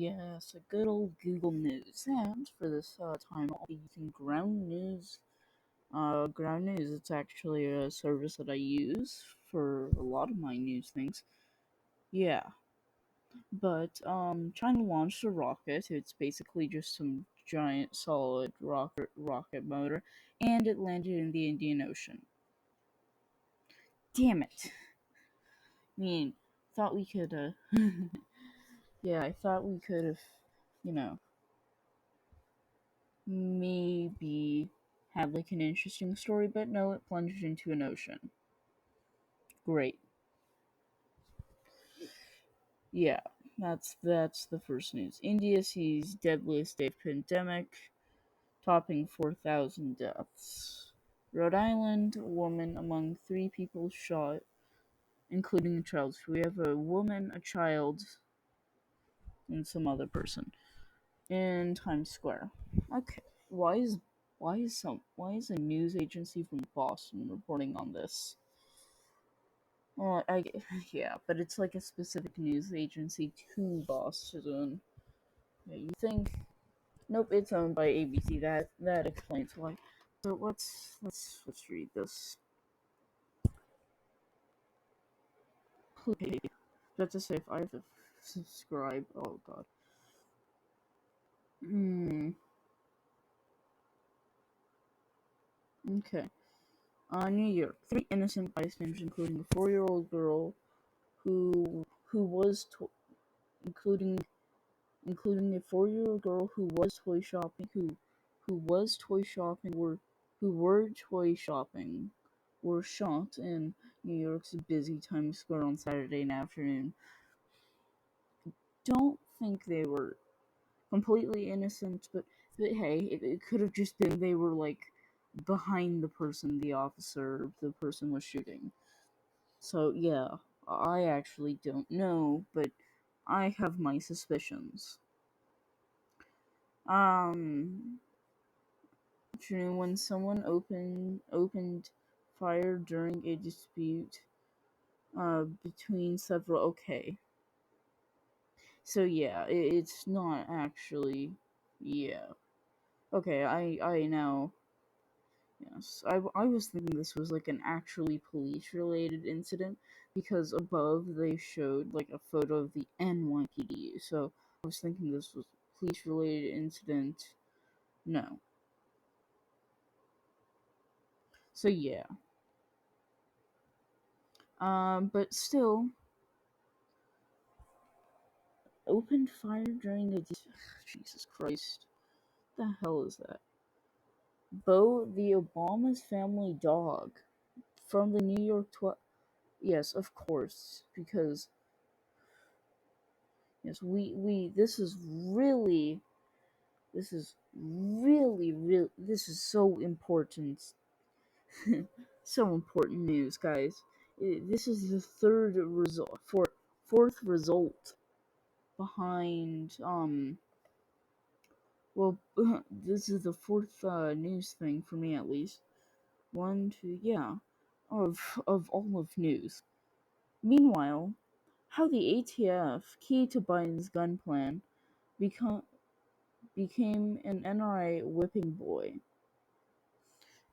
Yes, a good old Google News. And for this time, I'll be using Ground News. Ground News, it's actually a service that I use for a lot of my news things. Yeah, but China launched a rocket. It's basically just some giant solid rocket motor, and it landed in the Indian Ocean. Damn it! I mean, thought we could. Yeah, I thought we could have, you know, maybe had like an interesting story, but no, it plunged into an ocean. Great. Yeah, that's the first news. India sees deadliest day of pandemic, topping 4,000 deaths. Rhode Island, a woman among three people shot, including a child. So we have a woman, a child, and some other person in Times Square. Okay, why is a news agency from Boston reporting on this? Well, yeah, but it's like a specific news agency to Boston. Yeah, you think? Nope, it's owned by ABC. That explains why. So let's read this. Please, just to say if I have to subscribe. Oh God. Hmm. Okay. New York. Three innocent bystanders, including a four-year-old girl, who was including including a four-year-old girl who was toy shopping who were toy shopping were shot in New York's busy Times Square on Saturday afternoon. Don't think they were completely innocent, but hey, it could have just been they were like behind the person was shooting. So yeah, I actually don't know, but I have my suspicions. Um, when someone opened fire during a dispute between several. Okay, so yeah, it's not actually. Yeah. Okay, I now. Yes, I was thinking this was like an actually police related incident because above they showed like a photo of the NYPD. So I was thinking this was police related incident. No. So yeah. But still, opened fire during a Jesus Christ. What the hell is that? Bo, the Obama's family dog from the New York Yes, of course, because yes, we this is really this is so important. So important news, guys. This is the fourth result behind well, this is the fourth news thing for me at least. One, two, yeah, of all of news. Meanwhile, how the ATF, key to Biden's gun plan, become became an NRA whipping boy.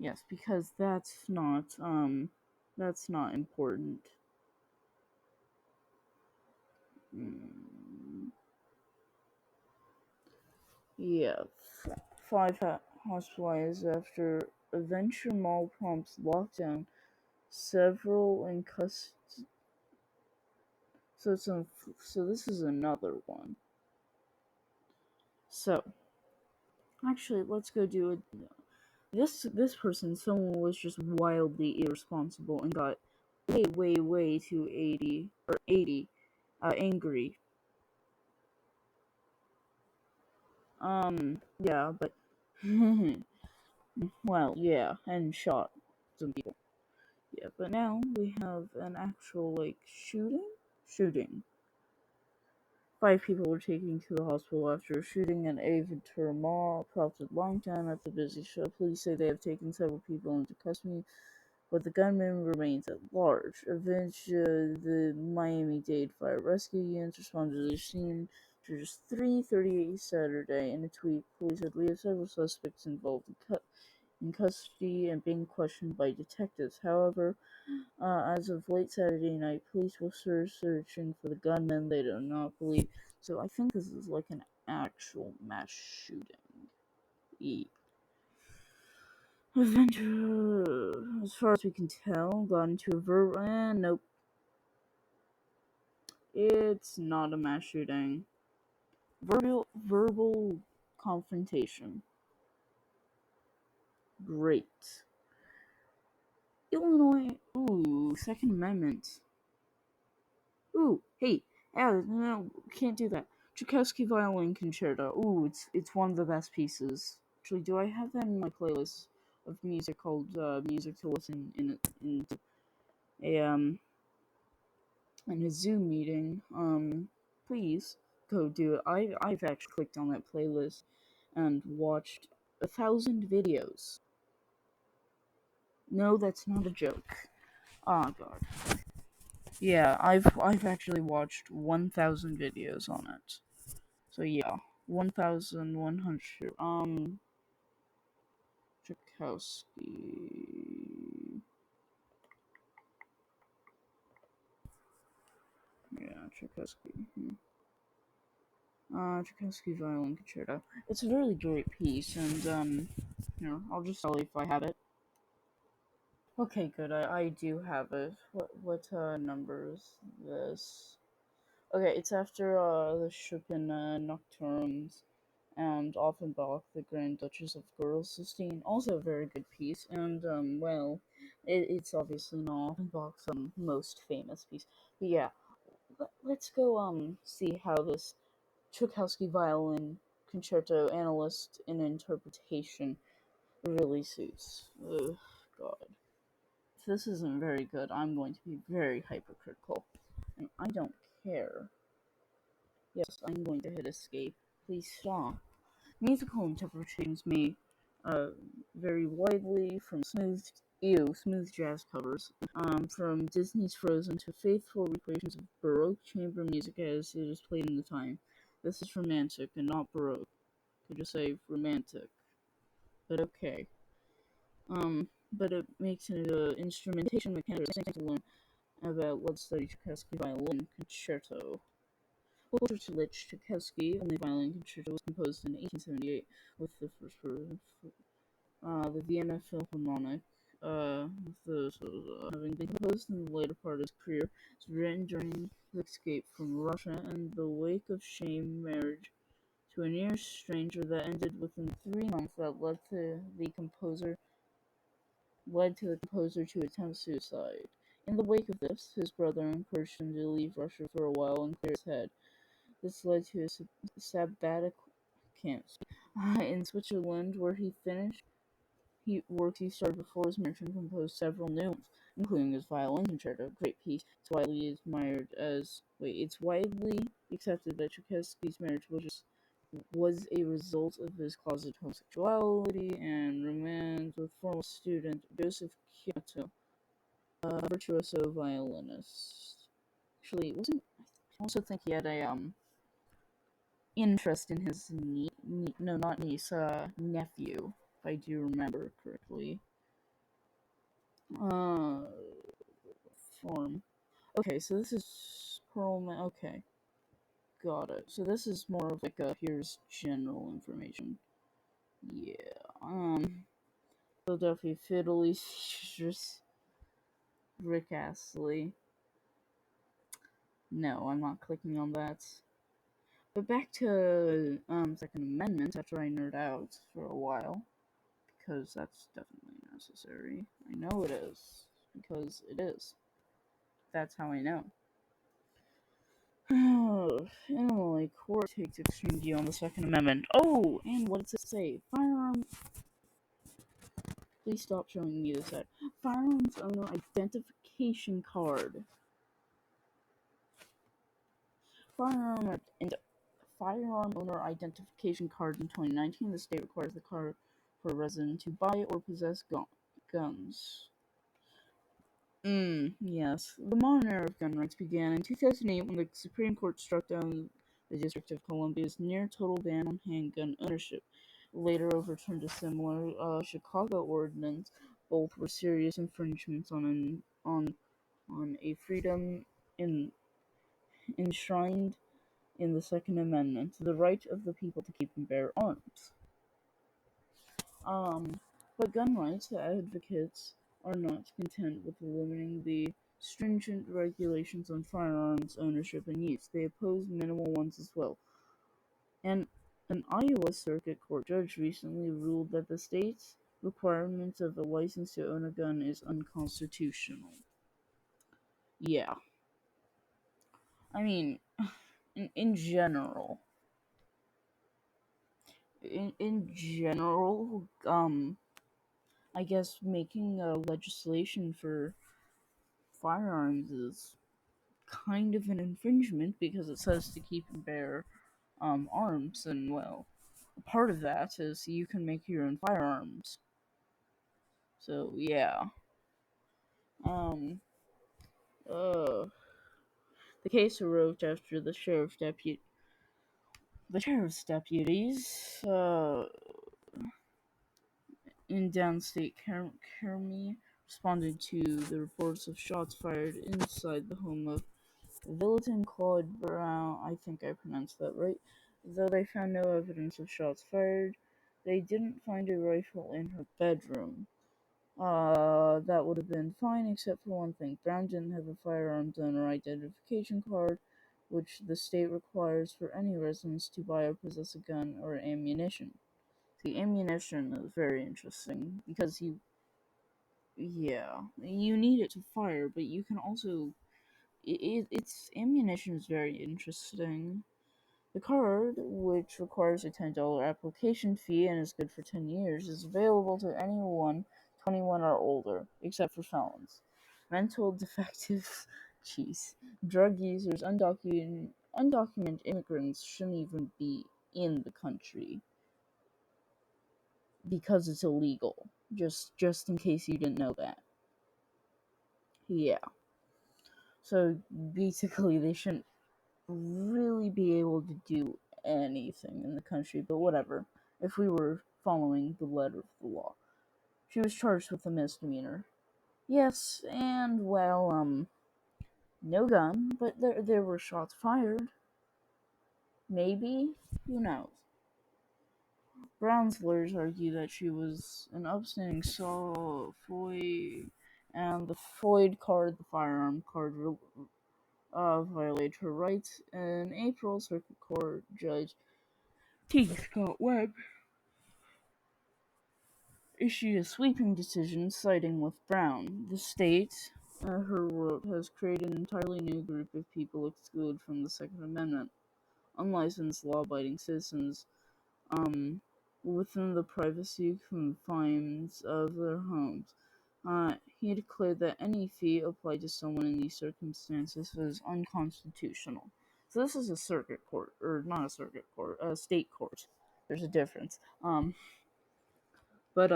Yes, because that's not important. Mm, yeah, five hospitalized after a Venture Mall prompts lockdown. Several in custody. So this is another one. So actually, let's go do it. This person, someone was just wildly irresponsible and got way too 80 angry. Yeah, but well, yeah, and shot some people. Yeah, but now we have an actual like shooting. Five people were taken to the hospital after a shooting at Aventura Mall prompted lockdown at the busy show. Police say they have taken several people into custody, but the gunman remains at large. Eventually, the Miami-Dade fire rescue units responded to the scene, after just 3:38 Saturday. In a tweet, police said we have several suspects involved in custody and being questioned by detectives. However, as of late Saturday night, police were searching for the gunman they do not believe. So I think this is like an actual mass shooting. Event, as far as we can tell, got into a nope, it's not a mass shooting. Verbal confrontation. Great. Illinois. Ooh, Second Amendment. Ooh, hey, no, can't do that. Tchaikovsky Violin Concerto. Ooh, it's one of the best pieces. Actually, do I have that in my playlist of music called "Music to Listen" in a in a Zoom meeting? Please go do it. I've actually clicked on that playlist and watched 1,000 videos. No, that's not a joke. Oh god. Yeah, I've actually watched 1,000 videos on it. So yeah, 1,100. Tchaikovsky. Yeah, Tchaikovsky. Tchaikovsky Violin Concerto. It's a really great piece, and I'll just tell you if I have it. Okay, good. I do have it. What number is this? Okay, it's after the Chopin Nocturnes and Offenbach, the Grand Duchess of Gerolstein. Also a very good piece, and well, it's obviously not Offenbach's most famous piece. But yeah, let's go see how this Tchaikovsky violin concerto analyst and interpretation really suits. Ugh, God. If this isn't very good, I'm going to be very hypercritical. And I don't care. Yes, I'm going to hit escape. Please stop. Musical interpretations may vary widely from smooth jazz covers, from Disney's Frozen to faithful recreations of Baroque chamber music as it is played in the time. This is romantic and not Baroque. Could just say romantic, but okay. But it makes an instrumentation mechanic standalone about let's study Tchaikovsky violin concerto. Walter Tchaikovsky only violin concerto was composed in 1878 with the first version. The Vienna Philharmonic, having been composed in the later part of his career, was written during his escape from Russia and the wake of shame marriage to a near stranger that ended within 3 months that led to the composer to attempt suicide. In the wake of this, his brother encouraged him to leave Russia for a while and clear his head. This led to a sabbatical camps in Switzerland, where works he started before his marriage and composed several new ones, including his violin concerto, great piece. It's widely accepted that Tchaikovsky's marriage was a result of his closet homosexuality and romance with former student Joseph Kyoto, a virtuoso violinist. Actually, wasn't I also think he had a interest in his nephew, if I do remember correctly. Uh, form. Okay, so this is Perlman. Okay, got it. So this is more of like here's general information. Yeah. Philadelphia Fiddly features Rick Astley. No, I'm not clicking on that. But back to Second Amendment after I nerd out for a while, because that's definitely necessary. I know it is, because it is. That's how I know. Illinois court takes extreme view on the Second Amendment. Oh, and what does it say? Firearm. Please stop showing me this ad. Firearms owner identification card. Firearm and firearm owner identification card in 2019. The state requires the card for a resident to buy or possess guns. Yes. The modern era of gun rights began in 2008 when the Supreme Court struck down the District of Columbia's near-total ban on handgun ownership later overturned a similar Chicago ordinance. Both were serious infringements on a freedom in, enshrined in the Second Amendment, the right of the people to keep and bear arms. Um, but gun rights advocates are not content with limiting the stringent regulations on firearms ownership and use. They oppose minimal ones as well. And an Iowa Circuit Court judge recently ruled that the state's requirement of a license to own a gun is unconstitutional. Yeah. I mean, in general, I guess making a legislation for firearms is kind of an infringement because it says to keep and bear arms, and well, part of that is you can make your own firearms. So yeah, um, uh, the case arose after the sheriff's deputies, in downstate Kermie responded to the reports of shots fired inside the home of Villeton Claude Brown. I think I pronounced that right. Though they found no evidence of shots fired, they didn't find a rifle in her bedroom. That would have been fine, except for one thing. Brown didn't have a firearms owner identification card, which the state requires for any residents to buy or possess a gun or ammunition. The ammunition is very interesting because you need it to fire, but you can also, its ammunition is very interesting. The card, which requires a $10 application fee and is good for 10 years, is available to anyone 21 or older, except for felons, mental defectives, jeez, drug users, undocumented immigrants shouldn't even be in the country because it's illegal. Just in case you didn't know that. Yeah. So basically, they shouldn't really be able to do anything in the country, but whatever. If we were following the letter of the law, she was charged with a misdemeanor. Yes, and well, no gun, but there were shots fired. Maybe, who knows? Brown's lawyers argue that she was an upstanding FOID, and the FOID card, the firearm card, violated her rights. In April, Circuit Court Judge T. Scott Webb issued a sweeping decision siding with Brown. The state, her wrote, has created an entirely new group of people excluded from the Second Amendment, unlicensed law-abiding citizens, within the privacy confines of their homes. He declared that any fee applied to someone in these circumstances was unconstitutional. So this is a circuit court, or not a circuit court, a state court. There's a difference. But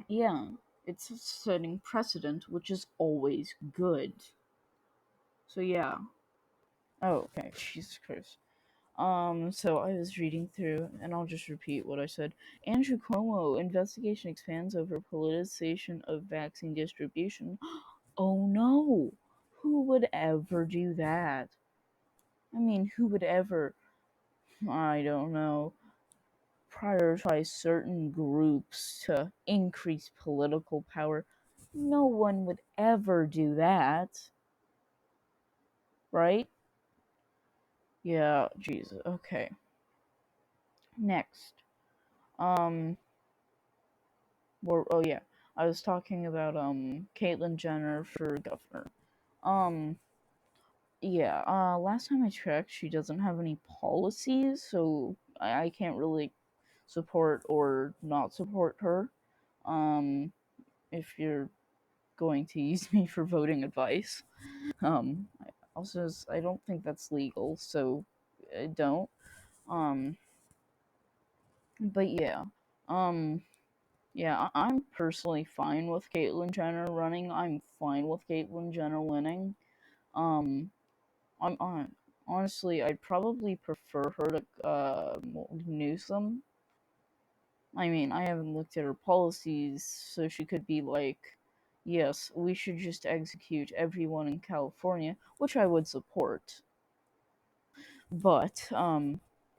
yeah, it's setting precedent, which is always good. So yeah. Oh, okay. Jesus Christ. So I was reading through, and I'll just repeat what I said. Andrew Cuomo investigation expands over politicization of vaccine distribution. Oh no! Who would ever do that? I mean, who would ever, I don't know, prioritize certain groups to increase political power? No one would ever do that. Right? Yeah, Jesus. Okay. Next. Um, oh yeah, I was talking about Caitlyn Jenner for governor. Um, yeah. Last time I checked, she doesn't have any policies, so I can't really support or not support her. Um, if you're going to use me for voting advice. Also, I don't think that's legal, so I don't. Um, but yeah. Um, Yeah, I'm personally fine with Caitlyn Jenner running. I'm fine with Caitlyn Jenner winning. Um, I'm Honestly, I'd probably prefer her to Newsom. I mean, I haven't looked at her policies, so she could be like, yes, we should just execute everyone in California, which I would support. But,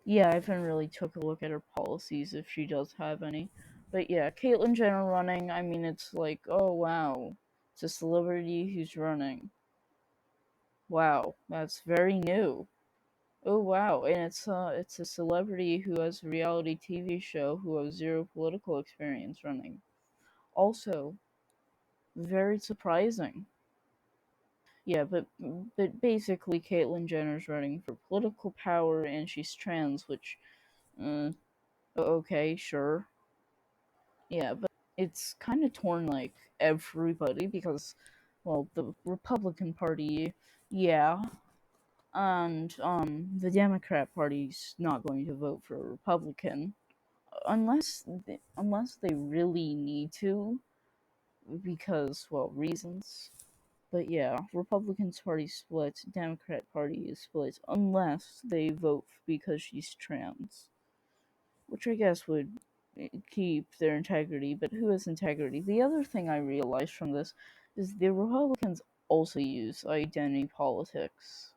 yeah, I haven't really took a look at her policies if she does have any. But yeah, Caitlyn Jenner running, I mean, it's like, oh wow, it's a celebrity who's running. Wow, that's very new. Oh wow, and it's a celebrity who has a reality TV show who has zero political experience running. Also, very surprising. Yeah, but basically, Caitlyn Jenner's running for political power, and she's trans, which, uh, okay, sure, yeah, but it's kind of torn like everybody because, well, the Republican Party, yeah, and the Democrat Party's not going to vote for a Republican unless they really need to because, well, reasons. But yeah, Republicans party split, Democrat party is split unless they vote because she's trans, which I guess would keep their integrity. But who has integrity? The other thing I realized from this is the Republicans also use identity politics,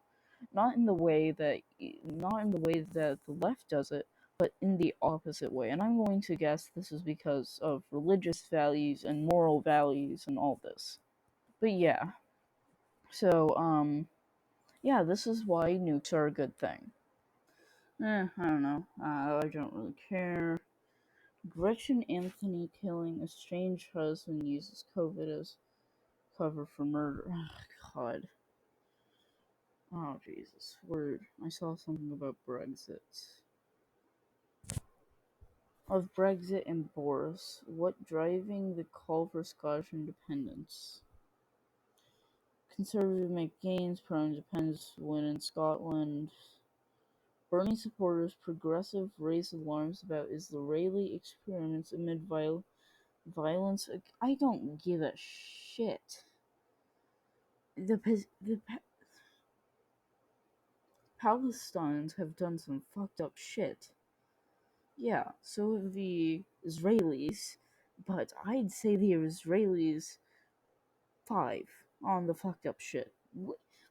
not in the way that the left does it, but in the opposite way. And I'm going to guess this is because of religious values and moral values and all this. But yeah, so yeah, this is why nukes are a good thing. I don't know. I don't really care. Gretchen Anthony killing estranged husband uses COVID as cover for murder. God. Oh, Jesus. Word. I saw something about Brexit. Of Brexit and Boris. What driving the call for Scottish independence? Conservative make gains, pro-independence win in Scotland. Bernie supporters progressive raise alarms about Israeli experiments amid violence. I don't give a shit. The Palestinians have done some fucked up shit. Yeah, so have the Israelis, but I'd say the Israelis 5 on the fucked up shit.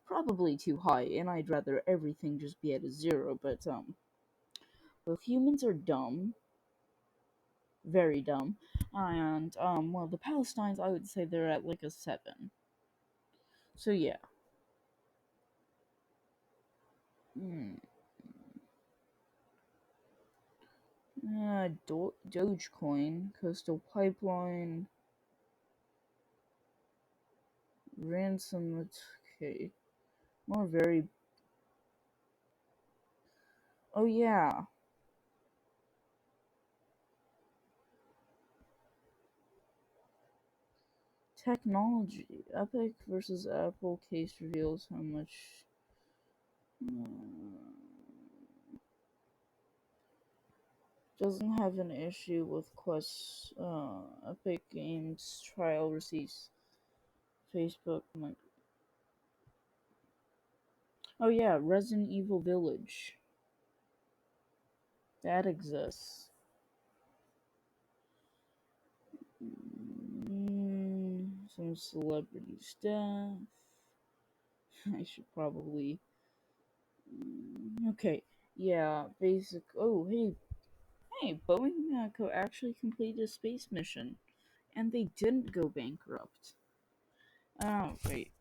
Probably too high, and I'd rather everything just be at a 0, but well, humans are dumb, very dumb, and well, the Palestinians, I would say they're at like a 7. So yeah. Hmm. Dogecoin, Coastal Pipeline, ransom. Okay, more very. Oh yeah, technology. Epic versus Apple case reveals how much. Uh, doesn't have an issue with Quest. Epic Games trial receipts. Facebook. Oh yeah, Resident Evil Village. That exists. Some celebrity stuff. I should probably. Okay. Yeah. Basic. Oh hey. Boeing actually completed a space mission, and they didn't go bankrupt. Oh wait.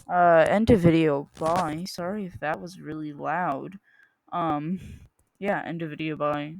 End of video. Bye. Sorry if that was really loud. Um. Yeah. End of video. Bye.